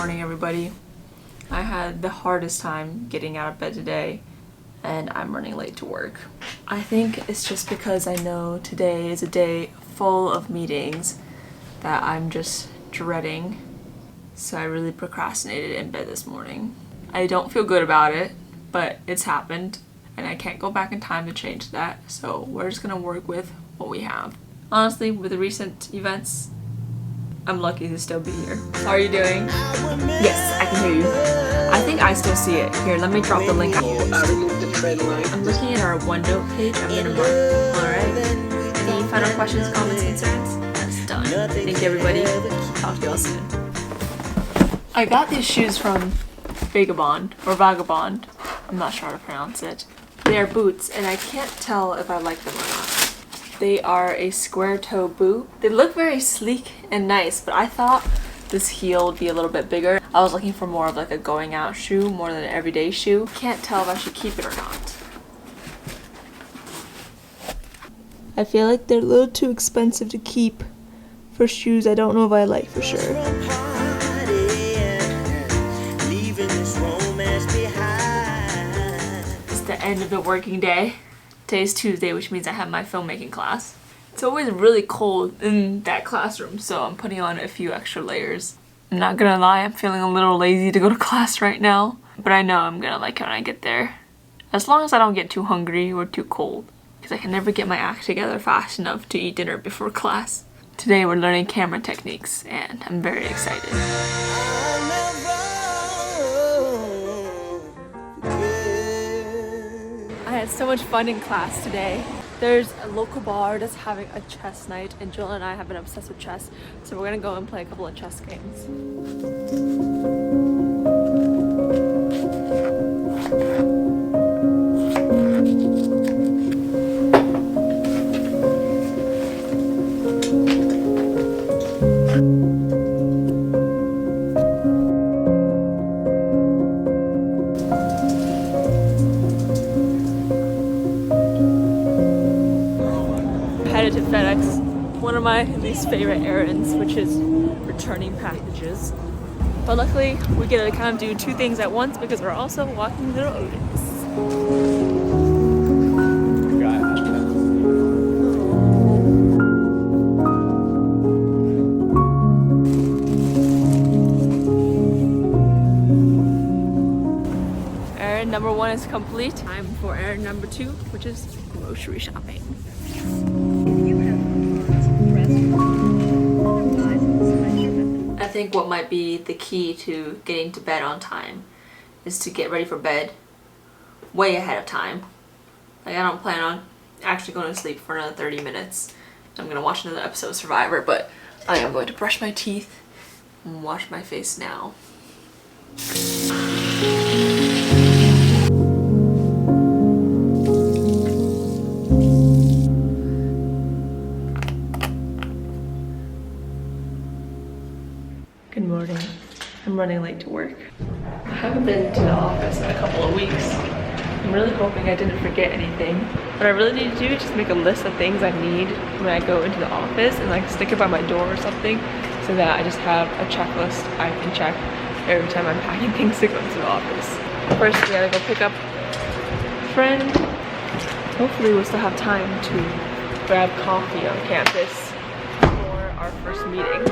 morning, everybody. I had the hardest time getting out of bed today, and I'm running late to work. I think it's just because I know today is a day full of meetings that I'm just dreading, so I really procrastinated in bed this morning. I don't feel good about it, but it's happened, and I can't go back in time to change that, so we're just gonna work with what we have. Honestly, with the recent events, I'm lucky to still be here. How are you doing? Yes, I can hear you. I think I still see it. Here, let me drop the link. I'm looking at our OneNote page. I'm gonna mark. Alright. Any final questions, comments, concerns? That's done. Thank you, everybody. Talk to y'all soon. I got these shoes from Vagabond, or Vagabond. I'm not sure how to pronounce it. They are boots, and I can't tell if I like them or not. They are a square toe boot. They look very sleek and nice, but I thought this heel would be a little bit bigger. I was looking for more of like a going out shoe more than an everyday shoe. Can't tell if I should keep it or not. I feel like they're a little too expensive to keep for shoes I don't know if I like for sure. It's the end of the working day. Today's Tuesday, which means I have my filmmaking class. It's always really cold in that classroom, so I'm putting on a few extra layers. I'm not gonna lie, I'm feeling a little lazy to go to class right now, but I know I'm gonna like it when I get there. As long as I don't get too hungry or too cold, because I can never get my act together fast enough to eat dinner before class. Today we're learning camera techniques, and I'm very excited. I had so much fun in class today. There's a local bar that's having a chess night, and Jill and I have been obsessed with chess, so we're gonna go and play a couple of chess games. Headed to FedEx, one of my least favorite errands, which is returning packages. But luckily, we get to kind of do two things at once because we're also walking little Odins. Errand number one is complete. Time for errand number two, which is grocery shopping. I think what might be the key to getting to bed on time is to get ready for bed way ahead of time. Like, I don't plan on actually going to sleep for another 30 minutes. I'm gonna watch another episode of Survivor, but I am going to brush my teeth and wash my face now. Good morning. I'm running late to work. I haven't been to the office in a couple of weeks. I'm really hoping I didn't forget anything. What I really need to do is just make a list of things I need when I go into the office and like stick it by my door or something so that I just have a checklist I can check every time I'm packing things to go to the office. First, we gotta go pick up a friend. Hopefully we'll still have time to grab coffee on campus for our first meeting.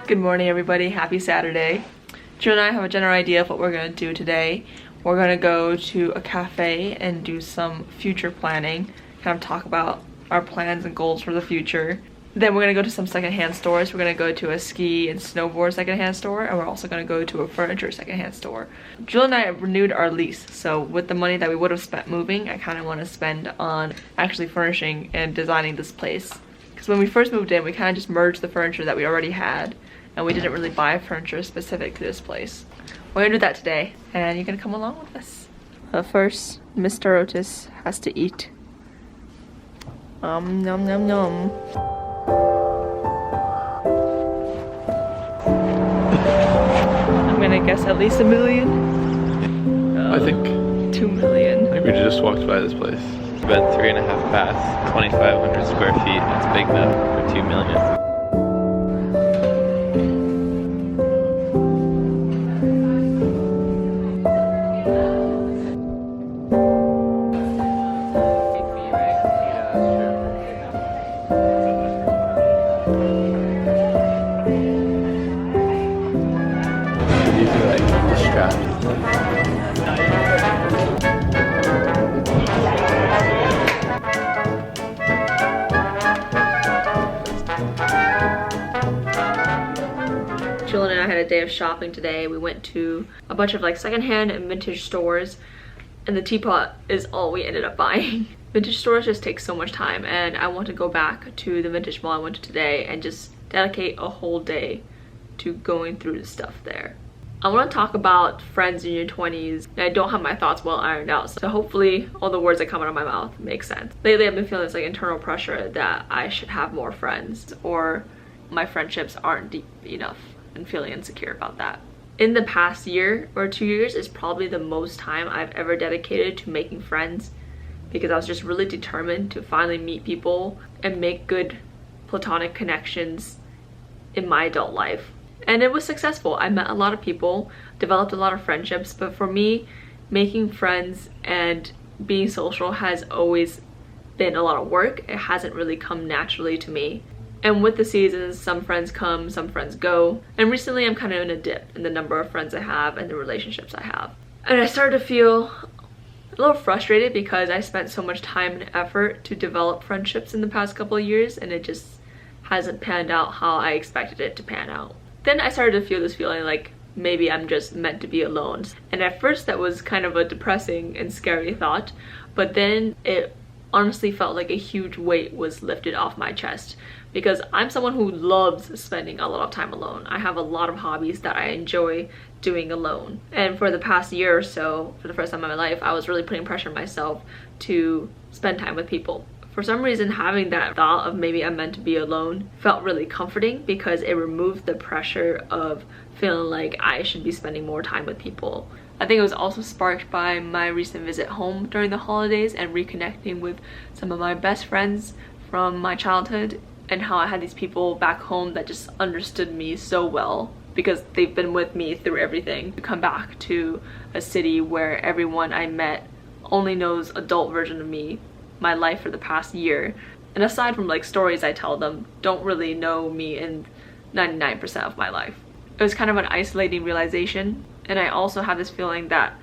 Good morning, everybody. Happy Saturday. Jill and I have a general idea of what we're going to do today. We're going to go to a cafe and do some future planning, kind of talk about our plans and goals for the future. Then we're going to go to some secondhand stores. We're going to go to a ski and snowboard secondhand store, and we're also going to go to a furniture secondhand store. Jill and I have renewed our lease, so with the money that we would have spent moving, I kind of want to spend on actually furnishing and designing this place. Because when we first moved in, we kind of just merged the furniture that we already had, and we didn't really buy furniture specific to this place. We're gonna do that today, and you're gonna come along with us. But first, Mr. Otis has to eat. Nom nom nom. I'm gonna guess at least $1 million. I think 2 million. We just walked by this place. About 3.5 baths, 2,500 square feet. That's big enough for 2 million. These are like the straps. Julian and I had a day of shopping today. We went to a bunch of like secondhand and vintage stores, and the teapot is all we ended up buying. Vintage stores just take so much time, and I want to go back to the vintage mall I went to today and just dedicate a whole day to going through the stuff there. I want to talk about friends in your 20s, and I don't have my thoughts well ironed out, so hopefully all the words that come out of my mouth make sense. Lately I've been feeling this like internal pressure that I should have more friends, or my friendships aren't deep enough, and feeling insecure about that. In the past year or 2 years is probably the most time I've ever dedicated to making friends, because I was just really determined to finally meet people and make good platonic connections in my adult life. And it was successful. I met a lot of people, developed a lot of friendships, but for me, making friends and being social has always been a lot of work. It hasn't really come naturally to me. And with the seasons, some friends come, some friends go. And recently I'm kind of in a dip in the number of friends I have and the relationships I have. And I started to feel a little frustrated because I spent so much time and effort to develop friendships in the past couple of years, and it just hasn't panned out how I expected it to pan out. Then I started to feel this feeling like maybe I'm just meant to be alone. And at first that was kind of a depressing and scary thought, but then it honestly felt like a huge weight was lifted off my chest, because I'm someone who loves spending a lot of time alone. I have a lot of hobbies that I enjoy doing alone. And for the past year or so, for the first time in my life, I was really putting pressure on myself to spend time with people. For some reason, having that thought of maybe I'm meant to be alone felt really comforting, because it removed the pressure of feeling like I should be spending more time with people. I think it was also sparked by my recent visit home during the holidays and reconnecting with some of my best friends from my childhood, and how I had these people back home that just understood me so well because they've been with me through everything. To come back to a city where everyone I met only knows adult version of me, my life for the past year, and aside from like stories I tell them, don't really know me in 99% of my life. It was kind of an isolating realization, and I also have this feeling that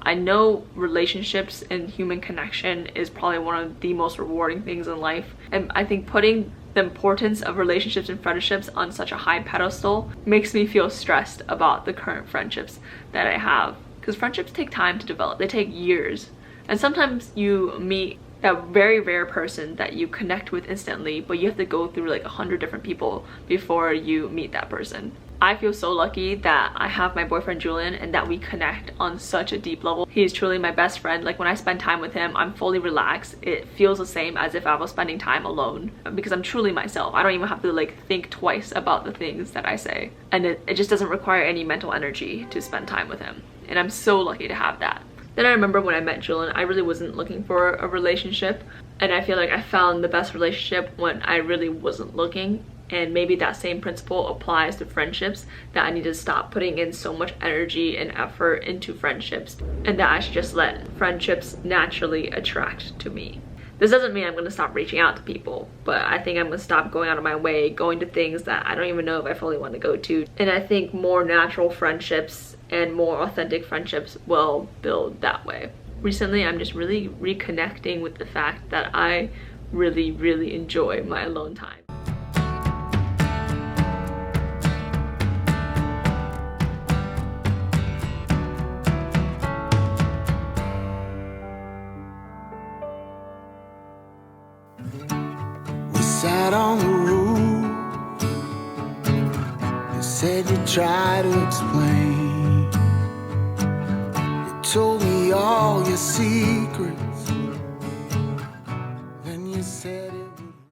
I know relationships and human connection is probably one of the most rewarding things in life, and I think putting the importance of relationships and friendships on such a high pedestal makes me feel stressed about the current friendships that I have, because friendships take time to develop. They take years, and sometimes you meet that very rare person that you connect with instantly, but you have to go through like 100 different people before you meet that person. I feel so lucky that I have my boyfriend Julian and that we connect on such a deep level. He is truly my best friend. Like when I spend time with him, I'm fully relaxed. It feels the same as if I was spending time alone, because I'm truly myself. I don't even have to like think twice about the things that I say. And it just doesn't require any mental energy to spend time with him. And I'm so lucky to have that. Then I remember when I met Julian, I really wasn't looking for a relationship. And I feel like I found the best relationship when I really wasn't looking. And maybe that same principle applies to friendships, that I need to stop putting in so much energy and effort into friendships, and that I should just let friendships naturally attract to me. This doesn't mean I'm going to stop reaching out to people, but I think I'm going to stop going out of my way, going to things that I don't even know if I fully want to go to. And I think more natural friendships and more authentic friendships will build that way. Recently, I'm just really reconnecting with the fact that I really enjoy my alone time. We sat on the roof. You said you'd try to explain. You told me all your secrets.